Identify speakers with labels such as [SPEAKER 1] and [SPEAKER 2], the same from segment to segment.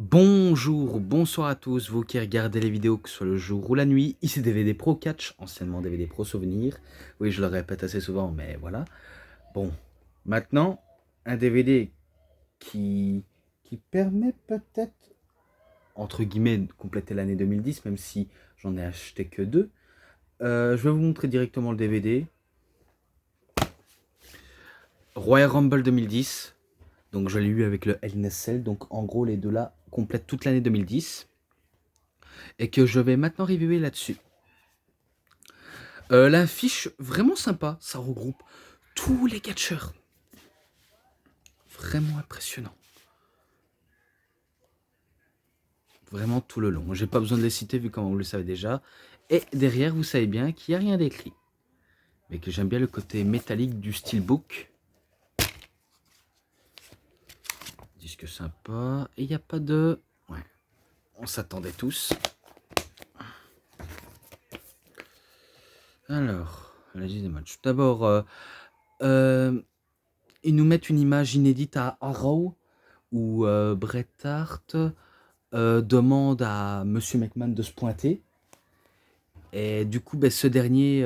[SPEAKER 1] Bonjour, bonsoir à tous, vous qui regardez les vidéos, que ce soit le jour ou la nuit. Ici DVD Pro Catch, anciennement DVD Pro Souvenir. Oui, je le répète assez souvent, mais voilà. Bon, maintenant, un DVD qui permet peut-être, entre guillemets, de compléter l'année 2010, même si j'en ai acheté que deux. Je vais vous montrer directement le DVD. Royal Rumble 2010. Donc je l'ai eu avec le Hell in a Cell. Donc en gros, les deux là complètent toute l'année 2010. Et que je vais maintenant reviewer là-dessus. La fiche, vraiment sympa, ça regroupe tous les catcheurs. Vraiment impressionnant. Vraiment tout le long. J'ai pas besoin de les citer vu comment vous le savez déjà. Et derrière, vous savez bien qu'il n'y a rien d'écrit. Mais que j'aime bien le côté métallique du steelbook. Disque sympa. Et il n'y a pas de... Ouais, on s'attendait tous. Alors, la liste des matchs. D'abord, ils nous mettent une image inédite à Arrow où Bret Hart demande à Monsieur McMahon de se pointer. Et du coup, ce dernier,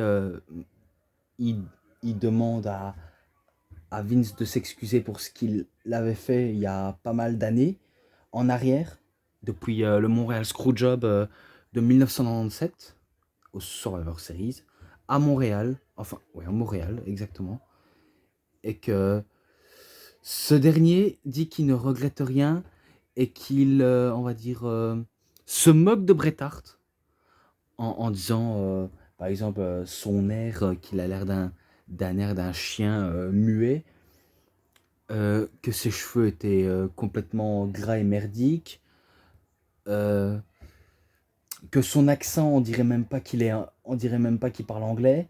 [SPEAKER 1] il, il demande à Vince de s'excuser pour ce qu'il avait fait il y a pas mal d'années en arrière, depuis le Montréal Screwjob de 1997 au Survivor Series, à Montréal, enfin, ouais, à Montréal, exactement. Et que ce dernier dit qu'il ne regrette rien et qu'il, on va dire, se moque de Bret Hart en disant, par exemple, son air, qu'il a l'air d'un air d'un chien muet, que ses cheveux étaient complètement gras et merdiques, euh, que son accent, on dirait même pas qu'il parle anglais,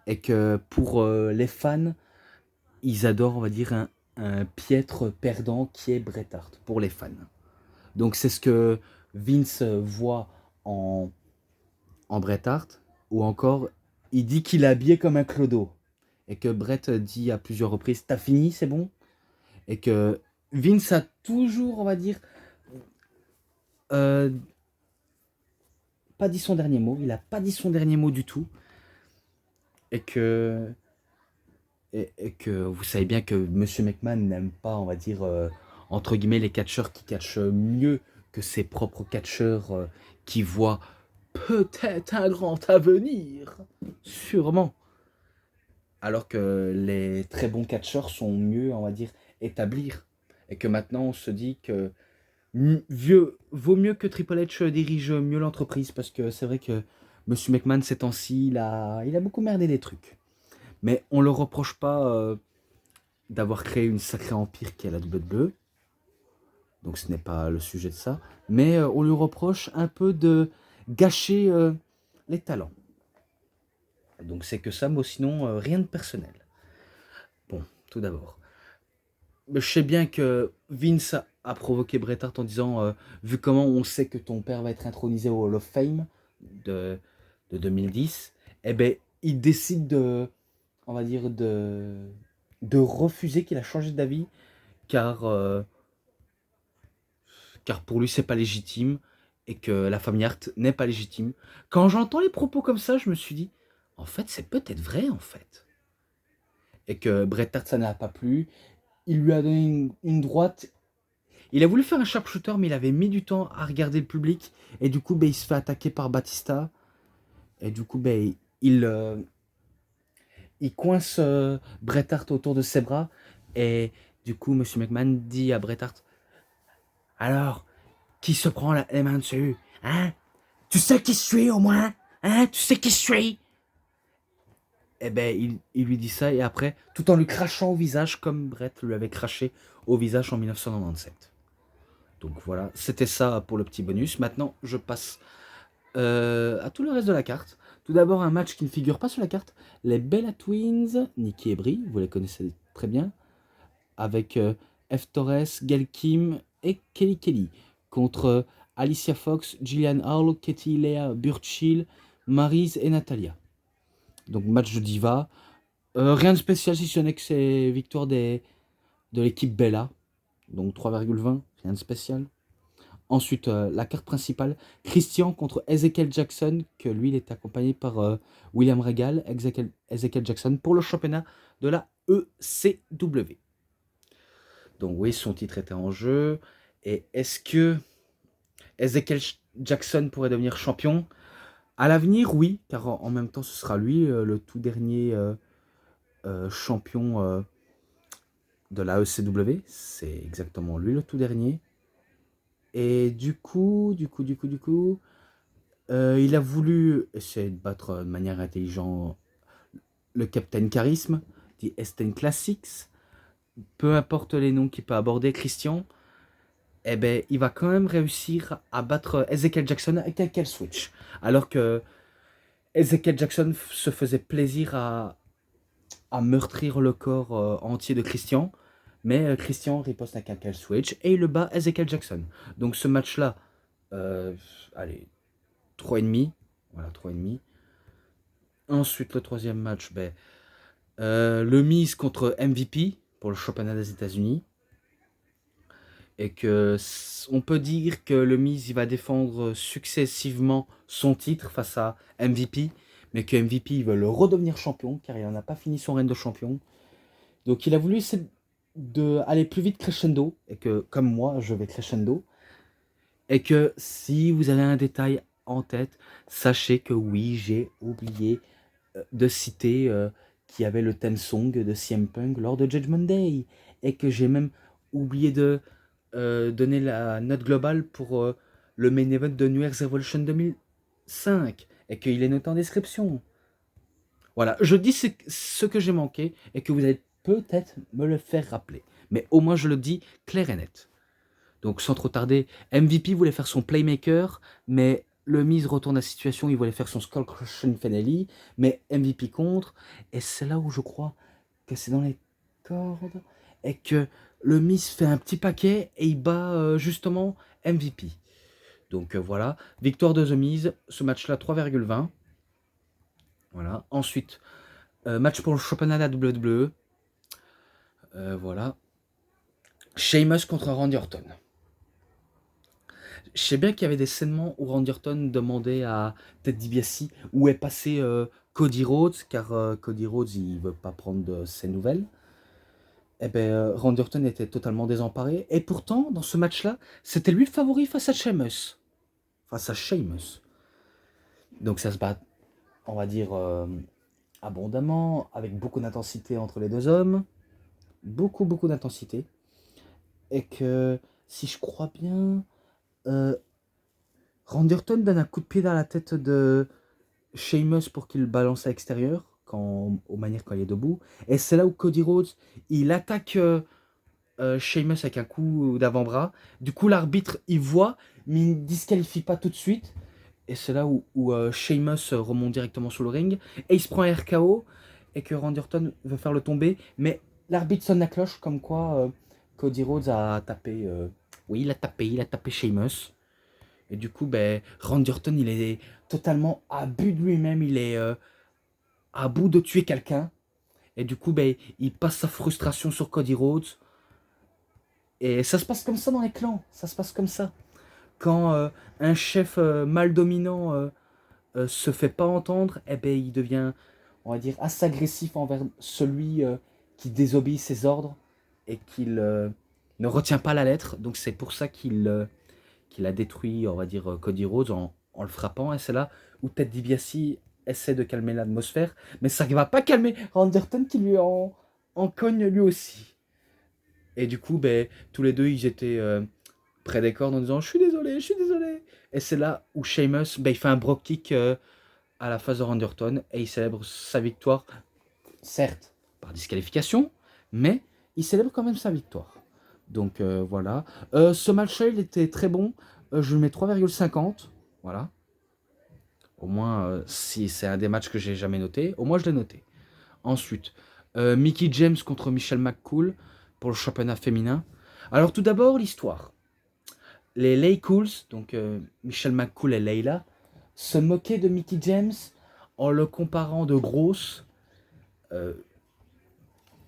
[SPEAKER 1] et que pour les fans, ils adorent, on va dire, un piètre perdant qui est Bret Hart, pour les fans. Donc c'est ce que Vince voit en Bret Hart, ou encore, il dit qu'il est habillé comme un clodo. Et que Bret dit à plusieurs reprises, t'as fini, c'est bon? Et que Vince a toujours, on va dire, euh, pas dit son dernier mot. Il a pas dit son dernier mot du tout. Et que, et que vous savez bien que Monsieur McMahon n'aime pas, on va dire, entre guillemets, les catcheurs qui catchent mieux que ses propres catcheurs qui voient peut-être un grand avenir. Sûrement. Alors que les très bons catcheurs sont mieux, on va dire, établir. Et que maintenant, on se dit que vaut mieux que Triple H dirige mieux l'entreprise, parce que c'est vrai que Monsieur McMahon, ces temps-ci, il a beaucoup merdé des trucs. Mais on le reproche pas d'avoir créé une sacrée empire qui est la WWE. Donc ce n'est pas le sujet de ça. Mais on lui reproche un peu de gâcher les talents. Donc c'est que ça, moi sinon, rien de personnel. Bon, tout d'abord. Je sais bien que Vince a provoqué Bret Hart en disant vu comment on sait que ton père va être intronisé au Hall of Fame de, de 2010, eh ben, il décide on va dire, de refuser qu'il a changé d'avis car, car pour lui, c'est pas légitime et que la famille Hart n'est pas légitime. Quand j'entends les propos comme ça, je me suis dit en fait, c'est peut-être vrai en fait. Et que Bret Hart, ça n'a pas plu. Il lui a donné une droite. Il a voulu faire un sharpshooter, mais il avait mis du temps à regarder le public. Et du coup, il se fait attaquer par Batista. Et du coup, il coince Bret Hart autour de ses bras. Et du coup, Monsieur McMahon dit à Bret Hart, alors, qui se prend les mains dessus? Hein? Tu sais qui je suis au moins? Hein? Tu sais qui je suis? Eh ben, il lui dit ça, et après, tout en lui crachant au visage, comme Bret lui avait craché au visage en 1997. Donc voilà, c'était ça pour le petit bonus. Maintenant, je passe à tout le reste de la carte. Tout d'abord, un match qui ne figure pas sur la carte. Les Bella Twins, Nikki et Brie, vous les connaissez très bien, avec F. Torres, Gail Kim et Kelly Kelly, contre Alicia Fox, Gillian Hall, Katie Lea Burchill, Maryse et Natalia. Donc match de diva. Rien de spécial si ce n'est que c'est victoire de l'équipe Bella. donc 3,20, rien de spécial. Ensuite, la carte principale, Christian contre Ezekiel Jackson, que lui, il est accompagné par William Regal, Ezekiel Jackson, pour le championnat de la ECW. Donc oui, son titre était en jeu. Et est-ce que Ezekiel Jackson pourrait devenir champion? À l'avenir, oui, car en même temps, ce sera lui le tout dernier champion de la ECW. C'est exactement lui le tout dernier. Et du coup, il a voulu essayer de battre de manière intelligente le Captain Charisme, dit Esten Classics. Peu importe les noms qu'il peut aborder, Christian, eh ben, il va quand même réussir à battre Ezekiel Jackson avec un Kill Switch. Alors que Ezekiel Jackson se faisait plaisir à meurtrir le corps entier de Christian. Mais Christian riposte avec un Kill Switch et il le bat Ezekiel Jackson. Donc ce match-là, allez, 3,5. Voilà, 3,5. Ensuite, le troisième match, ben, le Miz contre MVP pour le championnat des États-Unis. Et que on peut dire que le Miz il va défendre successivement son titre face à MVP, mais que MVP il veut le redevenir champion car il n'en a pas fini son règne de champion. Donc il a voulu essayer d'aller plus vite crescendo, et que comme moi je vais crescendo, et que si vous avez un détail en tête, sachez que oui, j'ai oublié de citer qu'il y avait le theme song de CM Punk lors de Judgment Day, et que j'ai même oublié de donner la note globale pour le main event de New Year's Revolution 2005, et qu'il est noté en description. Voilà, je dis ce que j'ai manqué, et que vous allez peut-être me le faire rappeler. Mais au moins je le dis clair et net. Donc sans trop tarder, MVP voulait faire son playmaker, mais le Miz retourne la situation, il voulait faire son Skull Crushing Finale, mais MVP contre, et c'est là où je crois que c'est dans les cordes, et que le Miz fait un petit paquet, et il bat justement MVP. Donc voilà, victoire de The Miz, ce match-là 3,20. Voilà, ensuite, match pour le championnat de la WWE. Voilà, Sheamus contre Randy Orton. Je sais bien qu'il y avait des scènements où Randy Orton demandait à Ted DiBiase où est passé Cody Rhodes, car Cody Rhodes il veut pas prendre de ses nouvelles. Et ben Randy Orton était totalement désemparé. Et pourtant, dans ce match-là, c'était lui le favori face à Sheamus. Face à Sheamus. Donc ça se bat, on va dire, abondamment, avec beaucoup d'intensité entre les deux hommes. Beaucoup d'intensité. Et que, si je crois bien, euh, Randy Orton donne un coup de pied dans la tête de Sheamus pour qu'il balance à l'extérieur, aux manières quand il est debout. Et c'est là où Cody Rhodes, il attaque Sheamus avec un coup d'avant-bras. Du coup, l'arbitre, il voit, mais il ne disqualifie pas tout de suite. Et c'est là où Sheamus remonte directement sur le ring. Et il se prend un RKO. Et que Randy Orton veut faire le tomber. Mais l'arbitre sonne la cloche, comme quoi Cody Rhodes a tapé. Oui, il a tapé Sheamus. Et du coup, ben, Randy Orton, il est totalement à bout de lui-même. Il est à bout de tuer quelqu'un. Et du coup, ben, il passe sa frustration sur Cody Rhodes. Et ça se passe comme ça dans les clans. Ça se passe comme ça. Quand un chef mal dominant se fait pas entendre, eh ben, il devient, on va dire, assez agressif envers celui qui désobéit ses ordres et qu'il ne retient pas la lettre. Donc c'est pour ça qu'il a détruit, on va dire, Cody Rhodes en le frappant. Et c'est là où Ted DiBiase essaie de calmer l'atmosphère. Mais ça ne va pas calmer Randy Orton qui lui en cogne lui aussi. Et du coup, ben, tous les deux, ils étaient près des cordes en disant « Je suis désolé, je suis désolé ». Et c'est là où Sheamus, ben, il fait un Brogue Kick à la face de Randy Orton et il célèbre sa victoire, certes par disqualification, mais il célèbre quand même sa victoire. Donc voilà. Ce match-là, il était très bon. Je lui mets 3,50. Voilà. Au moins, si c'est un des matchs que j'ai jamais noté, au moins je l'ai noté. Ensuite, Mickie James contre Michelle McCool pour le championnat féminin. Alors tout d'abord, l'histoire. Les Laycools, donc Michelle McCool et Layla, se moquaient de Mickie James en le comparant de grosse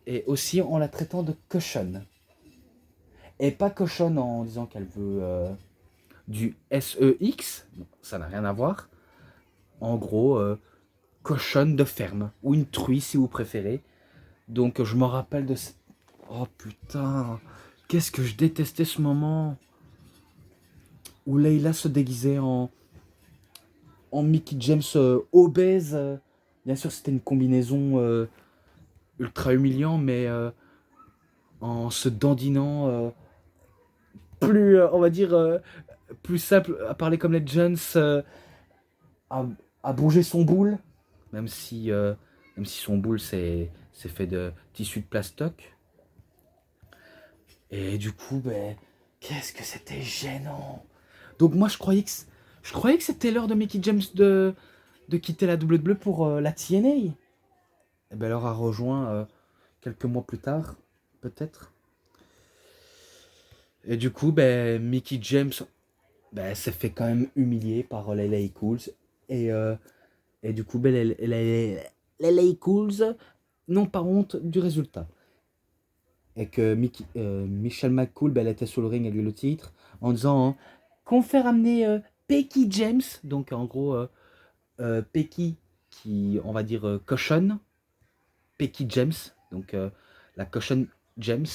[SPEAKER 1] et aussi en la traitant de cochonne. Et pas cochonne en disant qu'elle veut du sex, ça n'a rien à voir. En gros, cochonne de ferme, ou une truie si vous préférez. Donc je me rappelle de... Oh putain, qu'est-ce que je détestais ce moment où Leila se déguisait en Mickey James obèse. Bien sûr, c'était une combinaison ultra humiliant, mais en se dandinant plus, on va dire, plus simple, à parler comme les Jones, à, à bouger son boule, même si, euh, même si son boule c'est fait de tissu de plastoc. Et du coup, ben, qu'est-ce que c'était gênant. Donc moi, je croyais que c'était l'heure de Mickey James de quitter la WWE pour la TNA. Et ben, elle leur a rejoint quelques mois plus tard, peut-être. Et du coup, ben, Mickey James ben, s'est fait quand même humilier par les LA Cools. Et, euh, et du coup, ben, les LA Cools n'ont pas honte du résultat. Et que Michelle McCool, ben, elle était sur le ring, elle a eu le titre, en disant hein, qu'on fait ramener Becky James, donc en gros Becky qui, on va dire, cochonne, Becky James, donc la cochonne James,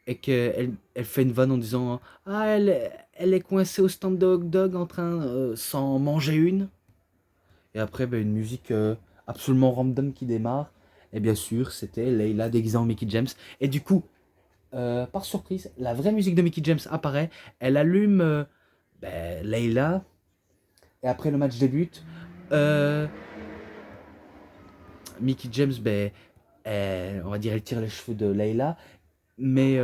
[SPEAKER 1] et qu'elle elle fait une vanne en disant ah, elle est coincée au stand de hot dog en train s'en manger une. Et après, ben, une musique absolument random qui démarre. Et bien sûr, c'était Leila déguisée en Mickey James. Et du coup, par surprise, la vraie musique de Mickey James apparaît. Elle allume ben, Leila. Et après, le match débute. Euh, Mickey James, ben, on va dire, elle tire les cheveux de Leila. Mais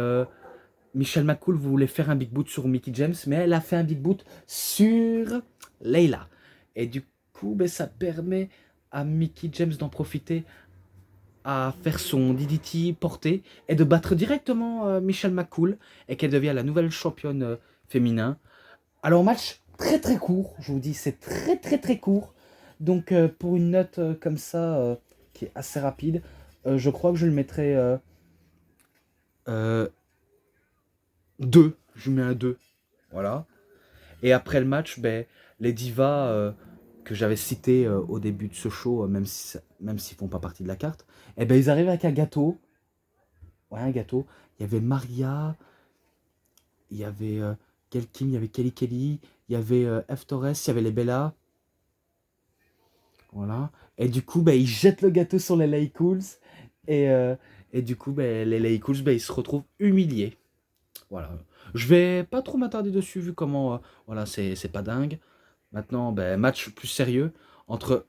[SPEAKER 1] Michelle McCool voulait faire un big boot sur Mickey James, mais elle a fait un big boot sur Leila. Et du coup, ben, ça permet à Mickey James d'en profiter à faire son DDT porté et de battre directement Michelle McCool et qu'elle devient la nouvelle championne féminin. Alors match très très court, je vous dis c'est très très très court. Donc pour une note comme ça qui est assez rapide, je crois que je le mettrai 2. Je mets un 2. Voilà. Et après le match, ben, les divas que j'avais citées au début de ce show, même s'ils font pas partie de la carte, et ben, ils arrivent avec un gâteau. Ouais, un gâteau. Il y avait Maria, il y avait Kelkin, il y avait Kelly Kelly, il y avait F Torres, il y avait les Bella. Voilà. Et du coup, ben, ils jettent le gâteau sur les LA Cools. Et, euh, et du coup, ben, les LA Cools, ben, ils se retrouvent humiliés. Voilà. Je vais pas trop m'attarder dessus vu comment voilà, c'est pas dingue. Maintenant, ben, match plus sérieux entre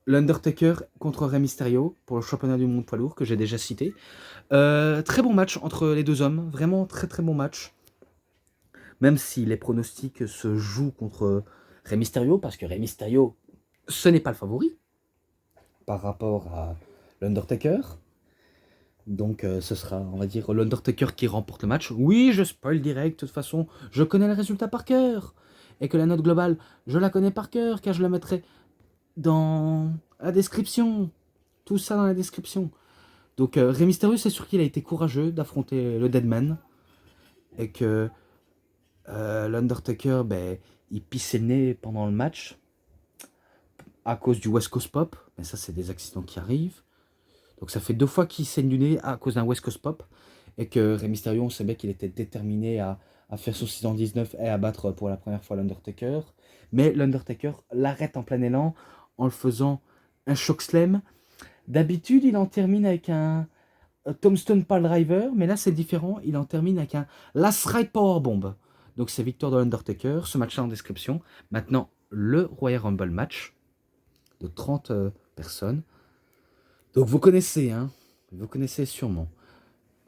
[SPEAKER 1] l'Undertaker contre Rey Mysterio pour le championnat du monde poids lourd que j'ai déjà cité. Très bon match entre les deux hommes, vraiment très très bon match. Même si les pronostics se jouent contre Rey Mysterio, parce que Rey Mysterio, ce n'est pas le favori par rapport à l'Undertaker. Donc ce sera, on va dire, l'Undertaker qui remporte le match. Oui, je spoil direct, de toute façon, je connais le résultat par cœur. Et que la note globale, je la connais par cœur, car je la mettrai dans la description. Tout ça dans la description. Donc Rey Mysterio, c'est sûr qu'il a été courageux d'affronter le Deadman. Et que l'Undertaker, ben, il pissait le nez pendant le match. À cause du West Coast Pop. Mais ça, c'est des accidents qui arrivent. Donc ça fait 2 fois qu'il saigne du nez à cause d'un West Coast Pop. Et que Rey Mysterio, on savait qu'il était déterminé à faire son 619 et à battre pour la première fois l'Undertaker. Mais l'Undertaker l'arrête en plein élan en le faisant un chokeslam. D'habitude, il en termine avec un Tombstone Piledriver, mais là c'est différent. Il en termine avec un Last Ride Powerbomb. Donc c'est victoire de l'Undertaker. Ce match-là en description. Maintenant, le Royal Rumble match de 30 personnes. Donc vous connaissez, hein. Vous connaissez sûrement.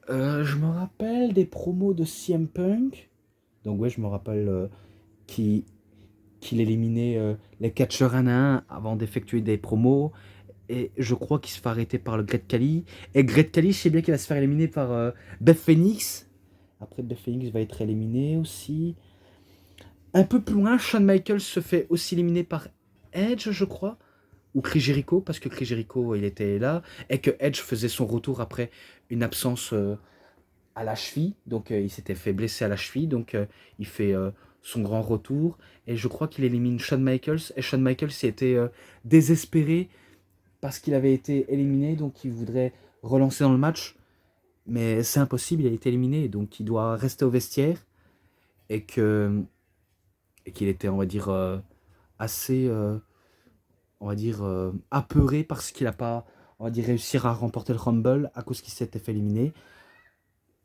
[SPEAKER 1] Je me rappelle des promos de CM Punk. Donc ouais, je me rappelle qu'il éliminait les catcheurs un à un avant d'effectuer des promos. Et je crois qu'il se fait arrêter par le Great Khali. Et Great Khali, je sais bien qu'il va se faire éliminer par Beth Phoenix. Après, Beth Phoenix va être éliminé aussi. Un peu plus loin, Shawn Michaels se fait aussi éliminer par Edge, je crois. Ou Chris Jericho, parce que Chris Jericho, il était là. Et que Edge faisait son retour après une absence à la cheville, donc il s'était fait blesser à la cheville, donc il fait son grand retour, et je crois qu'il élimine Shawn Michaels, et Shawn Michaels s'y était désespéré parce qu'il avait été éliminé, donc il voudrait relancer dans le match, mais c'est impossible, il a été éliminé, donc il doit rester au vestiaire, et qu'il était, on va dire, assez, on va dire, apeuré parce qu'il n'a pas, on va dire, réussi à remporter le Rumble à cause qu'il s'était fait éliminer.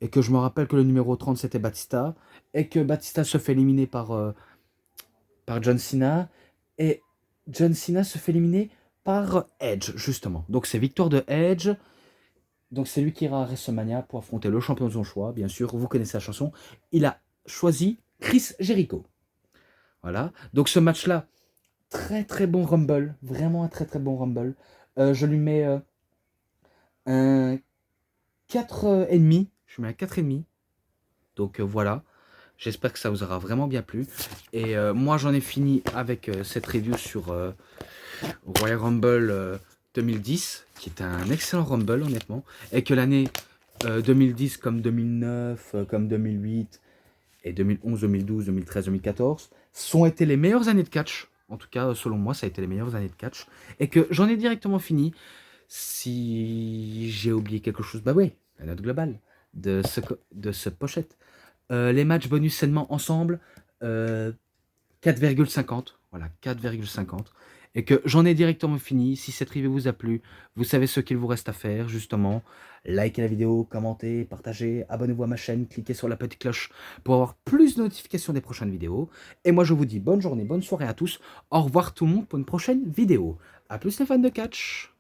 [SPEAKER 1] Et que je me rappelle que le numéro 30 c'était Batista, et que Batista se fait éliminer par John Cena, et John Cena se fait éliminer par Edge, justement. Donc c'est victoire de Edge, donc c'est lui qui ira à WrestleMania pour affronter le champion de son choix, bien sûr, vous connaissez la chanson. Il a choisi Chris Jericho. Voilà, donc ce match-là, très très bon Rumble, vraiment un très très bon Rumble. Je lui mets un 4,5, je mets un 4,5. Donc voilà, j'espère que ça vous aura vraiment bien plu. Et moi j'en ai fini avec cette review sur Royal Rumble 2010, qui est un excellent Rumble honnêtement. Et que l'année 2010 comme 2009, comme 2008, et 2011, 2012, 2013, 2014 sont été les meilleures années de catch. En tout cas, selon moi, ça a été les meilleures années de catch. Et que j'en ai directement fini. Si j'ai oublié quelque chose, bah oui, la note globale de ce pochette. Les matchs bonus sainement ensemble, 4,50. Voilà, 4,50. Et que j'en ai directement fini. Si cette review vous a plu, vous savez ce qu'il vous reste à faire, justement. Likez la vidéo, commentez, partagez, abonnez-vous à ma chaîne, cliquez sur la petite cloche pour avoir plus de notifications des prochaines vidéos. Et moi, je vous dis bonne journée, bonne soirée à tous. Au revoir tout le monde pour une prochaine vidéo. A plus les fans de catch.